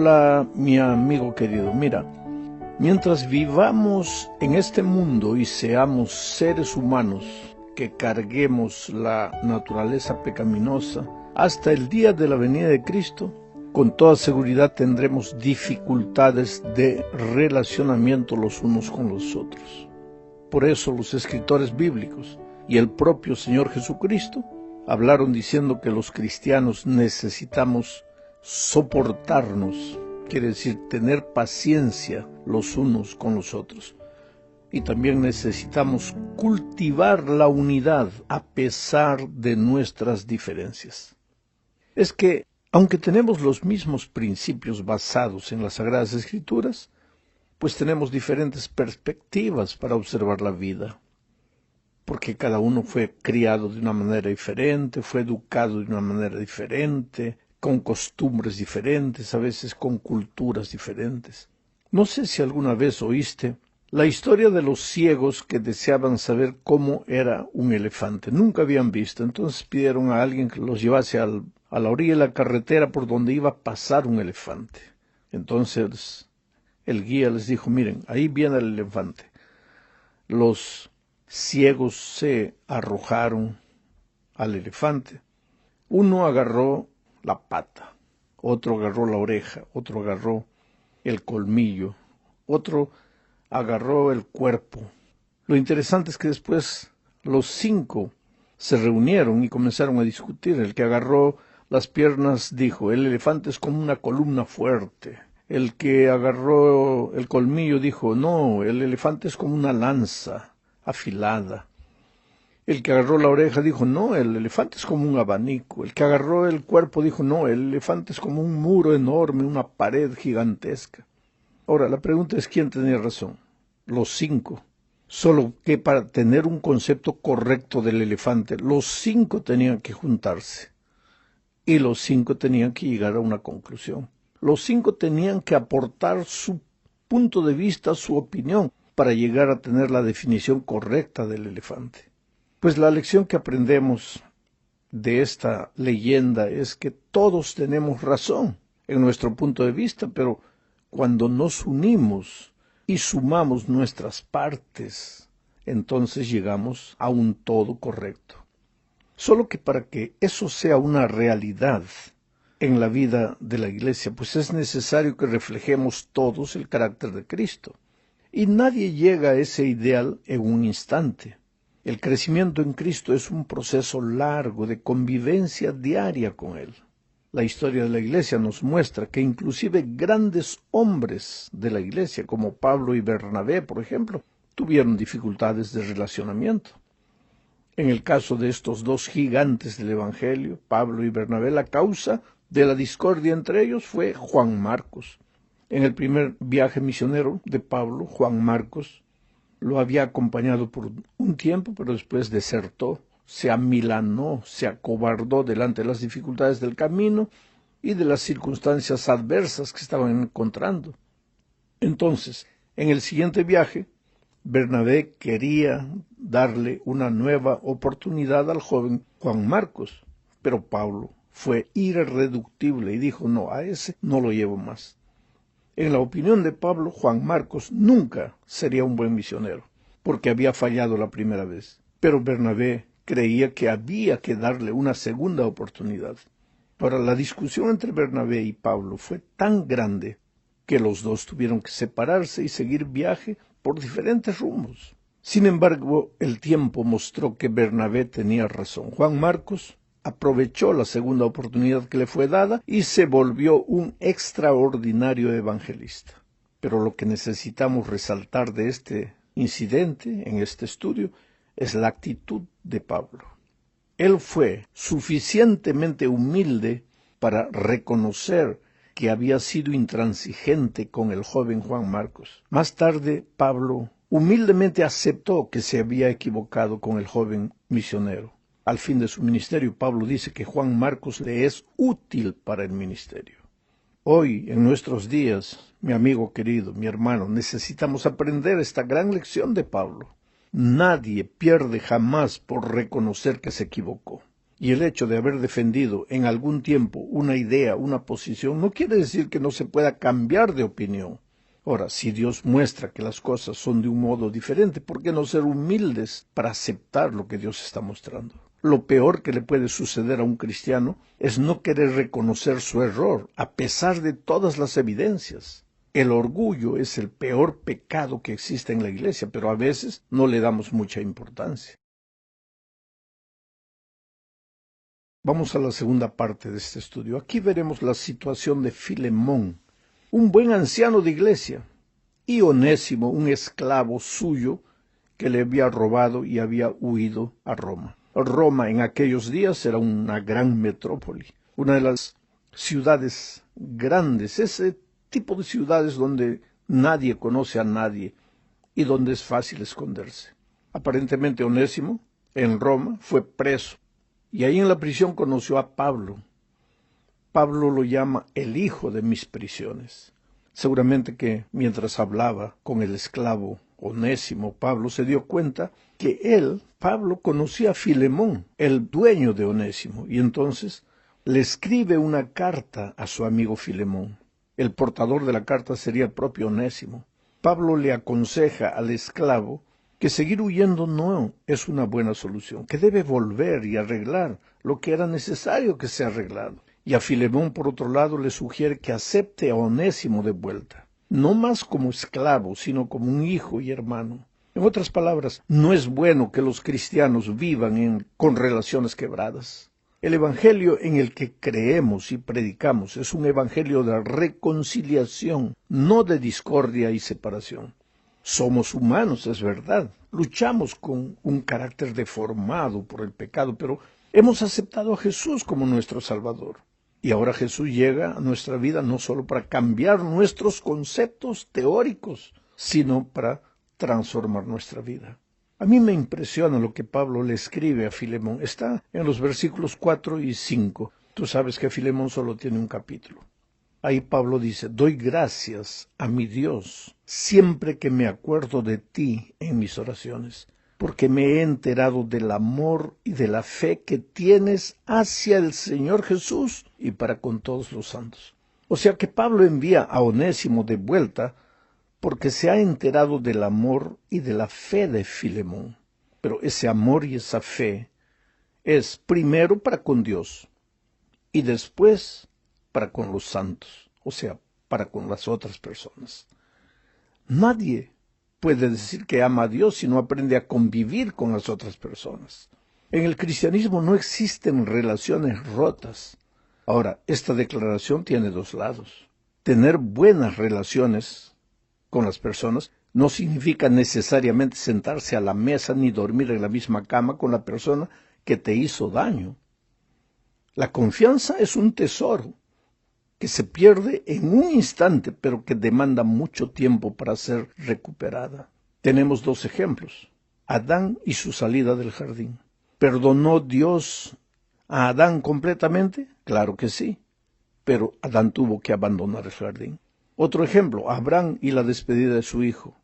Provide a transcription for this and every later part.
Hola, mi amigo querido. Mira, mientras vivamos en este mundo y seamos seres humanos que carguemos la naturaleza pecaminosa hasta el día de la venida de Cristo, con toda seguridad tendremos dificultades de relacionamiento los unos con los otros. Por eso los escritores bíblicos y el propio Señor Jesucristo hablaron diciendo que los cristianos necesitamos soportarnos, quiere decir tener paciencia los unos con los otros. Y también necesitamos cultivar la unidad a pesar de nuestras diferencias. Es que, aunque tenemos los mismos principios basados en las Sagradas Escrituras, pues tenemos diferentes perspectivas para observar la vida. Porque cada uno fue criado de una manera diferente, fue educado de una manera diferente, con costumbres diferentes, a veces con culturas diferentes. No sé si alguna vez oíste la historia de los ciegos que deseaban saber cómo era un elefante. Nunca habían visto, entonces pidieron a alguien que los llevase a la orilla de la carretera por donde iba a pasar un elefante. Entonces el guía les dijo, miren, ahí viene el elefante. Los ciegos se arrojaron al elefante. Uno agarró la pata, otro agarró la oreja, otro agarró el colmillo, otro agarró el cuerpo. Lo interesante es que después los 5 se reunieron y comenzaron a discutir. El que agarró las piernas dijo, el elefante es como una columna fuerte. El que agarró el colmillo dijo, no, el elefante es como una lanza afilada. El que agarró la oreja dijo, no, el elefante es como un abanico. El que agarró el cuerpo dijo, no, el elefante es como un muro enorme, una pared gigantesca. Ahora, la pregunta es, ¿quién tenía razón? Los 5. Solo que para tener un concepto correcto del elefante, los 5 tenían que juntarse. Y los 5 tenían que llegar a una conclusión. Los 5 tenían que aportar su punto de vista, su opinión, para llegar a tener la definición correcta del elefante. Pues la lección que aprendemos de esta leyenda es que todos tenemos razón en nuestro punto de vista, pero cuando nos unimos y sumamos nuestras partes, entonces llegamos a un todo correcto. Solo que para que eso sea una realidad en la vida de la Iglesia, pues es necesario que reflejemos todos el carácter de Cristo. Y nadie llega a ese ideal en un instante. El crecimiento en Cristo es un proceso largo de convivencia diaria con Él. La historia de la Iglesia nos muestra que inclusive grandes hombres de la Iglesia, como Pablo y Bernabé, por ejemplo, tuvieron dificultades de relacionamiento. En el caso de estos 2 gigantes del Evangelio, Pablo y Bernabé, la causa de la discordia entre ellos fue Juan Marcos. En el primer viaje misionero de Pablo, Juan Marcos lo había acompañado por un tiempo, pero después desertó, se amilanó, se acobardó delante de las dificultades del camino y de las circunstancias adversas que estaban encontrando. Entonces, en el siguiente viaje, Bernabé quería darle una nueva oportunidad al joven Juan Marcos, pero Pablo fue irreductible y dijo, no, a ese no lo llevo más. En la opinión de Pablo, Juan Marcos nunca sería un buen misionero, porque había fallado la primera vez. Pero Bernabé creía que había que darle una segunda oportunidad. Ahora, la discusión entre Bernabé y Pablo fue tan grande que los 2 tuvieron que separarse y seguir viaje por diferentes rumbos. Sin embargo, el tiempo mostró que Bernabé tenía razón. Juan Marcos aprovechó la segunda oportunidad que le fue dada y se volvió un extraordinario evangelista. Pero lo que necesitamos resaltar de este incidente, en este estudio, es la actitud de Pablo. Él fue suficientemente humilde para reconocer que había sido intransigente con el joven Juan Marcos. Más tarde, Pablo humildemente aceptó que se había equivocado con el joven misionero. Al fin de su ministerio, Pablo dice que Juan Marcos le es útil para el ministerio. Hoy, en nuestros días, mi amigo querido, mi hermano, necesitamos aprender esta gran lección de Pablo. Nadie pierde jamás por reconocer que se equivocó. Y el hecho de haber defendido en algún tiempo una idea, una posición, no quiere decir que no se pueda cambiar de opinión. Ahora, si Dios muestra que las cosas son de un modo diferente, ¿por qué no ser humildes para aceptar lo que Dios está mostrando? Lo peor que le puede suceder a un cristiano es no querer reconocer su error, a pesar de todas las evidencias. El orgullo es el peor pecado que existe en la iglesia, pero a veces no le damos mucha importancia. Vamos a la segunda parte de este estudio. Aquí veremos la situación de Filemón, un buen anciano de iglesia, y Onésimo, un esclavo suyo que le había robado y había huido a Roma. Roma en aquellos días era una gran metrópoli, una de las ciudades grandes, ese tipo de ciudades donde nadie conoce a nadie y donde es fácil esconderse. Aparentemente Onésimo, en Roma, fue preso, y ahí en la prisión conoció a Pablo. Pablo lo llama el hijo de mis prisiones. Seguramente que mientras hablaba con el esclavo Onésimo, Pablo se dio cuenta que Pablo, conocía a Filemón, el dueño de Onésimo, y entonces le escribe una carta a su amigo Filemón. El portador de la carta sería el propio Onésimo. Pablo le aconseja al esclavo que seguir huyendo no es una buena solución, que debe volver y arreglar lo que era necesario que sea arreglado. Y a Filemón, por otro lado, le sugiere que acepte a Onésimo de vuelta, no más como esclavo, sino como un hijo y hermano. En otras palabras, no es bueno que los cristianos vivan con relaciones quebradas. El evangelio en el que creemos y predicamos es un evangelio de reconciliación, no de discordia y separación. Somos humanos, es verdad. Luchamos con un carácter deformado por el pecado, pero hemos aceptado a Jesús como nuestro Salvador. Y ahora Jesús llega a nuestra vida no solo para cambiar nuestros conceptos teóricos, sino para transformar nuestra vida. A mí me impresiona lo que Pablo le escribe a Filemón. Está en los versículos 4 y 5. Tú sabes que Filemón solo tiene un capítulo. Ahí Pablo dice: doy gracias a mi Dios siempre que me acuerdo de ti en mis oraciones, porque me he enterado del amor y de la fe que tienes hacia el Señor Jesús y para con todos los santos. O sea que Pablo envía a Onésimo de vuelta porque se ha enterado del amor y de la fe de Filemón. Pero ese amor y esa fe es primero para con Dios y después para con los santos, o sea, para con las otras personas. Nadie puede decir que ama a Dios si no aprende a convivir con las otras personas. En el cristianismo no existen relaciones rotas. Ahora, esta declaración tiene dos lados. Tener buenas relaciones con las personas no significa necesariamente sentarse a la mesa ni dormir en la misma cama con la persona que te hizo daño. La confianza es un tesoro que se pierde en un instante, pero que demanda mucho tiempo para ser recuperada. Tenemos dos ejemplos: Adán y su salida del jardín. ¿Perdonó Dios a Adán completamente? Claro que sí, pero Adán tuvo que abandonar el jardín. Otro ejemplo: Abraham y la despedida de su hijo,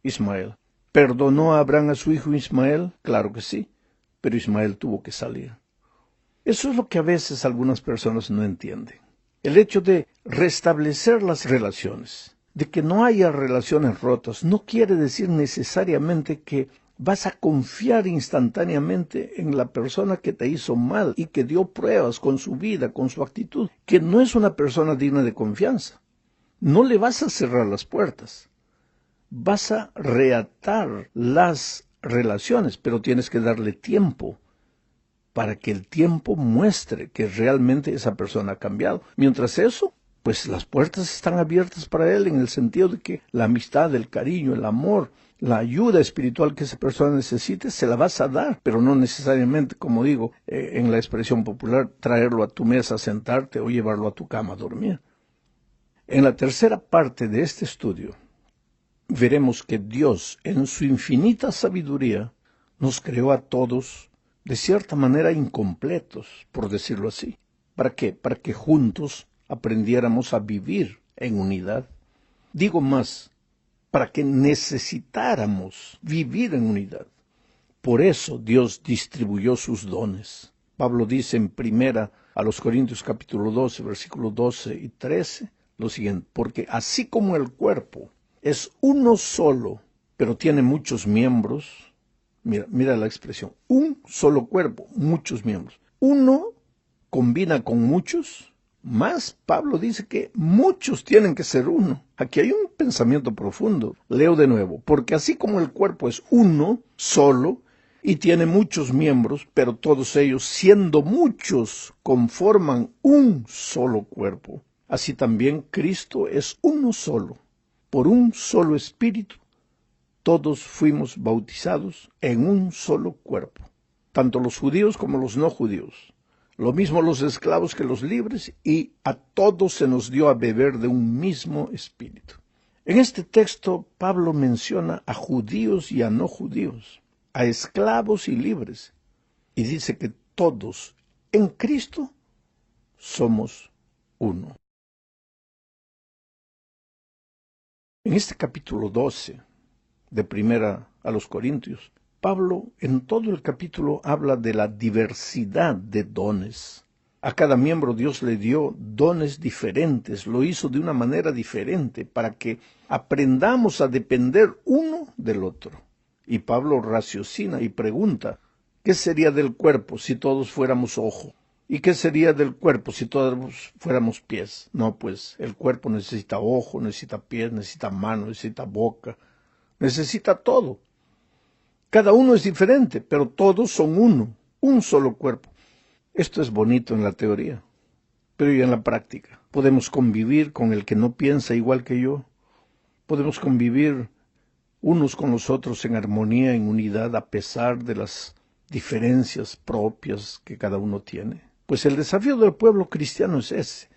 Ismael. ¿Perdonó a Abraham a su hijo Ismael? Claro que sí, pero Ismael tuvo que salir. Eso es lo que a veces algunas personas no entienden. El hecho de restablecer las relaciones, de que no haya relaciones rotas, no quiere decir necesariamente que vas a confiar instantáneamente en la persona que te hizo mal y que dio pruebas con su vida, con su actitud, que no es una persona digna de confianza. No le vas a cerrar las puertas. Vas a reatar las relaciones, pero tienes que darle tiempo para que el tiempo muestre que realmente esa persona ha cambiado. Mientras eso, pues las puertas están abiertas para él en el sentido de que la amistad, el cariño, el amor, la ayuda espiritual que esa persona necesite, se la vas a dar, pero no necesariamente, como digo, en la expresión popular, traerlo a tu mesa, sentarte o llevarlo a tu cama a dormir. En la tercera parte de este estudio, veremos que Dios, en su infinita sabiduría, nos creó a todos de cierta manera incompletos, por decirlo así. ¿Para qué? Para que juntos aprendiéramos a vivir en unidad. Digo más, para que necesitáramos vivir en unidad. Por eso Dios distribuyó sus dones. Pablo dice en primera a los Corintios capítulo 12, versículos 12 y 13, lo siguiente: porque así como el cuerpo es uno solo, pero tiene muchos miembros, mira la expresión, un solo cuerpo, muchos miembros. Uno combina con muchos, más Pablo dice que muchos tienen que ser uno. Aquí hay un pensamiento profundo. Leo de nuevo: porque así como el cuerpo es uno solo y tiene muchos miembros, pero todos ellos, siendo muchos, conforman un solo cuerpo, así también Cristo es uno solo, por un solo espíritu. Todos fuimos bautizados en un solo cuerpo, tanto los judíos como los no judíos, lo mismo los esclavos que los libres, y a todos se nos dio a beber de un mismo espíritu. En este texto Pablo menciona a judíos y a no judíos, a esclavos y libres, y dice que todos en Cristo somos uno. En este capítulo 12 de Primera a los Corintios, Pablo en todo el capítulo habla de la diversidad de dones. A cada miembro Dios le dio dones diferentes, lo hizo de una manera diferente para que aprendamos a depender uno del otro. Y Pablo raciocina y pregunta: ¿qué sería del cuerpo si todos fuéramos ojo? ¿Y qué sería del cuerpo si todos fuéramos pies? No, pues el cuerpo necesita ojo, necesita pies, necesita mano, necesita boca, necesita todo. Cada uno es diferente, pero todos son uno, un solo cuerpo. Esto es bonito en la teoría, pero y en la práctica. Podemos convivir con el que no piensa igual que yo. Podemos convivir unos con los otros en armonía, en unidad, a pesar de las diferencias propias que cada uno tiene. Pues el desafío del pueblo cristiano es ese: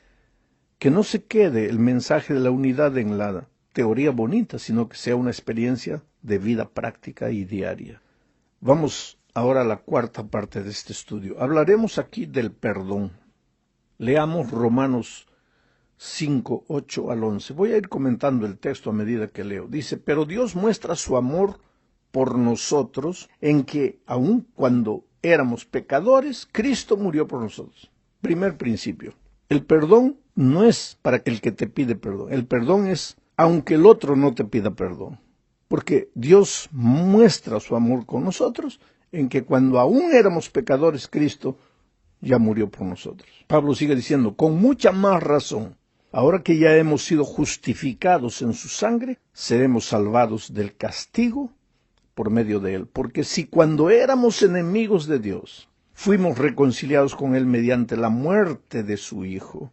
que no se quede el mensaje de la unidad en la teoría bonita, sino que sea una experiencia de vida práctica y diaria. Vamos ahora a la cuarta parte de este estudio. Hablaremos aquí del perdón. Leamos Romanos 5, 8 al 11. Voy a ir comentando el texto a medida que leo. Dice: pero Dios muestra su amor por nosotros en que, aun cuando éramos pecadores, Cristo murió por nosotros. Primer principio: el perdón no es para el que te pide perdón. El perdón es aunque el otro no te pida perdón. Porque Dios muestra su amor con nosotros en que cuando aún éramos pecadores, Cristo ya murió por nosotros. Pablo sigue diciendo: con mucha más razón, ahora que ya hemos sido justificados en su sangre, seremos salvados del castigo por medio de él. Porque si cuando éramos enemigos de Dios, fuimos reconciliados con él mediante la muerte de su Hijo,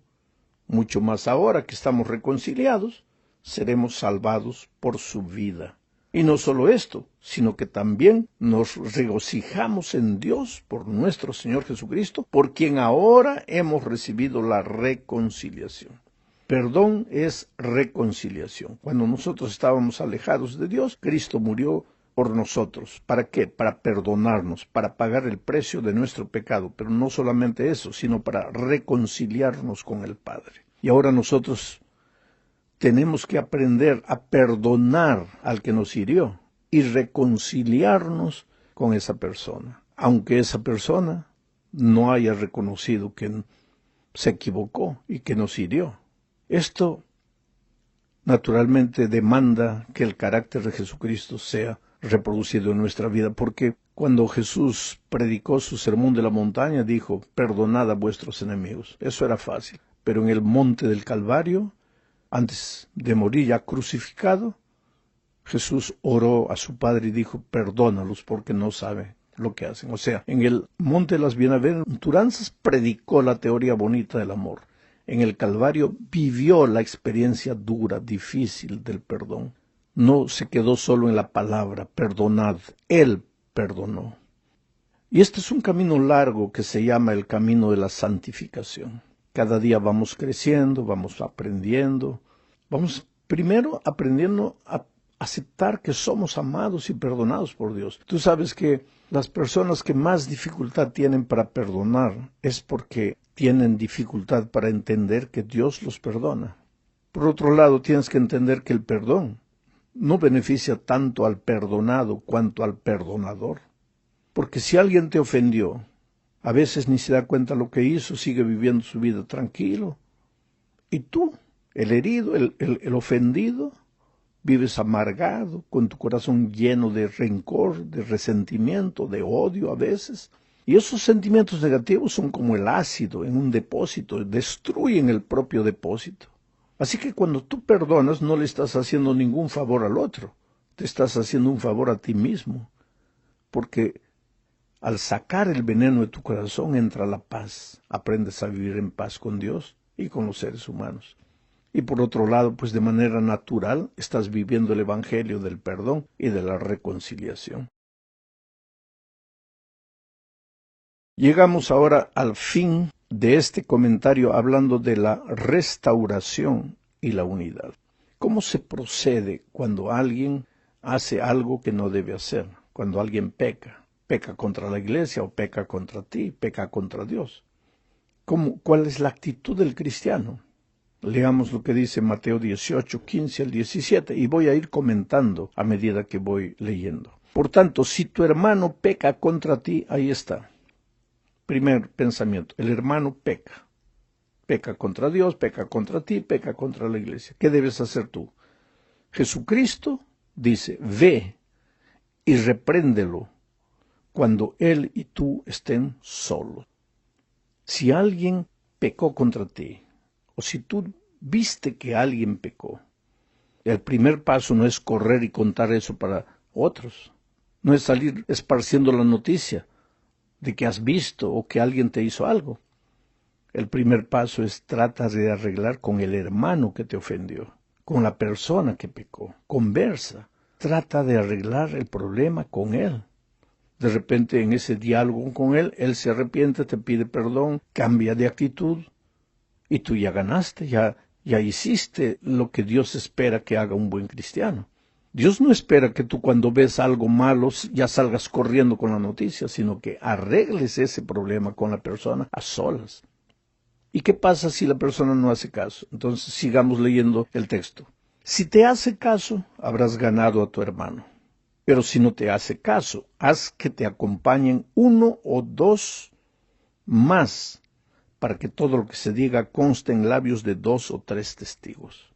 mucho más ahora que estamos reconciliados, seremos salvados por su vida. Y no solo esto, sino que también nos regocijamos en Dios por nuestro Señor Jesucristo, por quien ahora hemos recibido la reconciliación. Perdón es reconciliación. Cuando nosotros estábamos alejados de Dios, Cristo murió por nosotros. ¿Para qué? Para perdonarnos, para pagar el precio de nuestro pecado. Pero no solamente eso, sino para reconciliarnos con el Padre. Y ahora nosotros tenemos que aprender a perdonar al que nos hirió y reconciliarnos con esa persona, aunque esa persona no haya reconocido que se equivocó y que nos hirió. Esto naturalmente demanda que el carácter de Jesucristo sea reproducido en nuestra vida, porque cuando Jesús predicó su sermón de la montaña, dijo: perdonad a vuestros enemigos. Eso era fácil, pero en el monte del Calvario, antes de morir ya crucificado, Jesús oró a su Padre y dijo: perdónalos porque no saben lo que hacen. O sea, en el monte de las bienaventuranzas predicó la teoría bonita del amor. En el Calvario vivió la experiencia dura, difícil del perdón. No se quedó solo en la palabra perdonad, Él perdonó. Y este es un camino largo que se llama el camino de la santificación. Cada día vamos creciendo, vamos aprendiendo, vamos primero aprendiendo a aceptar que somos amados y perdonados por Dios. Tú sabes que las personas que más dificultad tienen para perdonar es porque tienen dificultad para entender que Dios los perdona. Por otro lado, tienes que entender que el perdón no beneficia tanto al perdonado cuanto al perdonador. Porque si alguien te ofendió, A veces ni se da cuenta lo que hizo, sigue viviendo su vida tranquilo. Y tú, el herido, el ofendido, vives amargado, con tu corazón lleno de rencor, de resentimiento, de odio a veces. Y esos sentimientos negativos son como el ácido en un depósito, destruyen el propio depósito. Así que cuando tú perdonas no le estás haciendo ningún favor al otro, te estás haciendo un favor a ti mismo, porque al sacar el veneno de tu corazón entra la paz, aprendes a vivir en paz con Dios y con los seres humanos. Y por otro lado, pues de manera natural estás viviendo el evangelio del perdón y de la reconciliación. Llegamos ahora al fin de este comentario hablando de la restauración y la unidad. ¿Cómo se procede cuando alguien hace algo que no debe hacer? Cuando alguien peca. Peca contra la iglesia o peca contra ti, peca contra Dios. ¿Cuál es la actitud del cristiano? Leamos lo que dice Mateo 18, 15 al 17, y voy a ir comentando a medida que voy leyendo. Por tanto, si tu hermano peca contra ti, ahí está. Primer pensamiento, el hermano peca. Peca contra Dios, peca contra ti, peca contra la iglesia. ¿Qué debes hacer tú? Jesucristo dice, ve y repréndelo cuando él y tú estén solos. Si alguien pecó contra ti, o si tú viste que alguien pecó, el primer paso no es correr y contar eso para otros. No es salir esparciendo la noticia de que has visto o que alguien te hizo algo. El primer paso es tratar de arreglar con el hermano que te ofendió, con la persona que pecó. Conversa, trata de arreglar el problema con él. De repente en ese diálogo con él se arrepiente, te pide perdón, cambia de actitud y tú ya ganaste, ya hiciste lo que Dios espera que haga un buen cristiano. Dios no espera que tú cuando ves algo malo ya salgas corriendo con la noticia, sino que arregles ese problema con la persona a solas. ¿Y qué pasa si la persona no hace caso? Entonces sigamos leyendo el texto. Si te hace caso, habrás ganado a tu hermano. Pero si no te hace caso, haz que te acompañen 1 o 2 más, para que todo lo que se diga conste en labios de 2 o 3 testigos.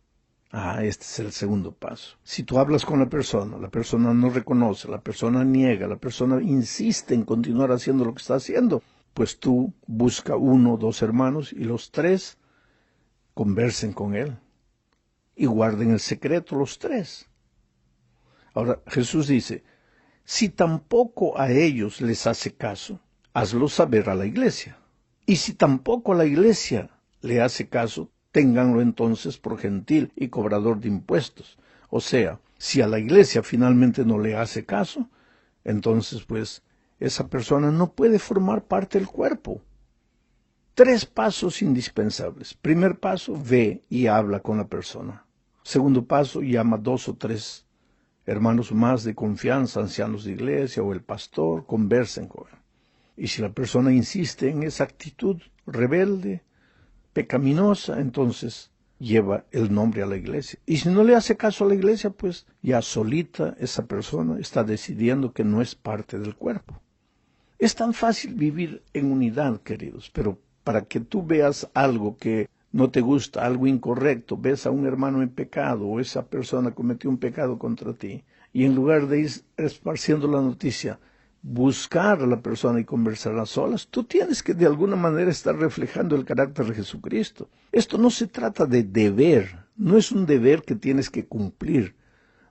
Este es el segundo paso. Si tú hablas con la persona no reconoce, la persona niega, la persona insiste en continuar haciendo lo que está haciendo, pues tú busca 1 o 2 hermanos y los 3 conversen con él y guarden el secreto los 3. Ahora, Jesús dice, si tampoco a ellos les hace caso, hazlo saber a la iglesia. Y si tampoco a la iglesia le hace caso, ténganlo entonces por gentil y cobrador de impuestos. O sea, si a la iglesia finalmente no le hace caso, entonces pues esa persona no puede formar parte del cuerpo. 3 pasos indispensables. Primer paso, ve y habla con la persona. Segundo paso, llama 2 o 3 hermanos más de confianza, ancianos de iglesia o el pastor, conversen con él. Y si la persona insiste en esa actitud rebelde, pecaminosa, entonces lleva el nombre a la iglesia. Y si no le hace caso a la iglesia, pues ya solita esa persona está decidiendo que no es parte del cuerpo. Es tan fácil vivir en unidad, queridos, pero para que tú veas algo que no te gusta, algo incorrecto, ves a un hermano en pecado o esa persona cometió un pecado contra ti, y en lugar de ir esparciendo la noticia, buscar a la persona y conversar a solas, tú tienes que de alguna manera estar reflejando el carácter de Jesucristo. Esto no se trata de deber, no es un deber que tienes que cumplir,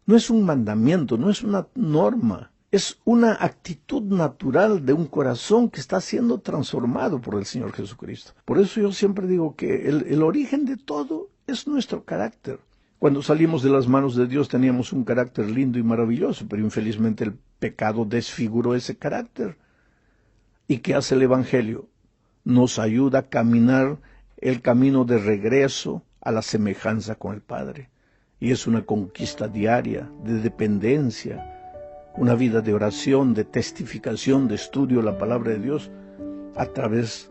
no es un mandamiento, no es una norma. Es una actitud natural de un corazón que está siendo transformado por el Señor Jesucristo. Por eso yo siempre digo que el origen de todo es nuestro carácter. Cuando salimos de las manos de Dios teníamos un carácter lindo y maravilloso, pero infelizmente el pecado desfiguró ese carácter. ¿Y qué hace el Evangelio? Nos ayuda a caminar el camino de regreso a la semejanza con el Padre. Y es una conquista diaria, de dependencia, una vida de oración, de testificación, de estudio de la palabra de Dios. A través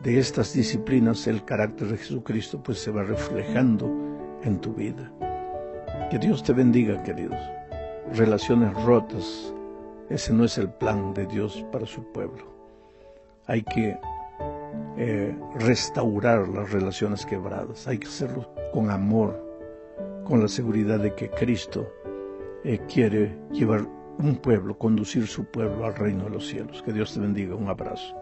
de estas disciplinas el carácter de Jesucristo pues se va reflejando en tu vida. Que Dios te bendiga, queridos. Relaciones rotas, ese no es el plan de Dios para su pueblo. hay que restaurar las relaciones quebradas. Hay que hacerlo con amor, con la seguridad de que Cristo quiere llevar un pueblo, conducir su pueblo al reino de los cielos. Que Dios te bendiga. Un abrazo.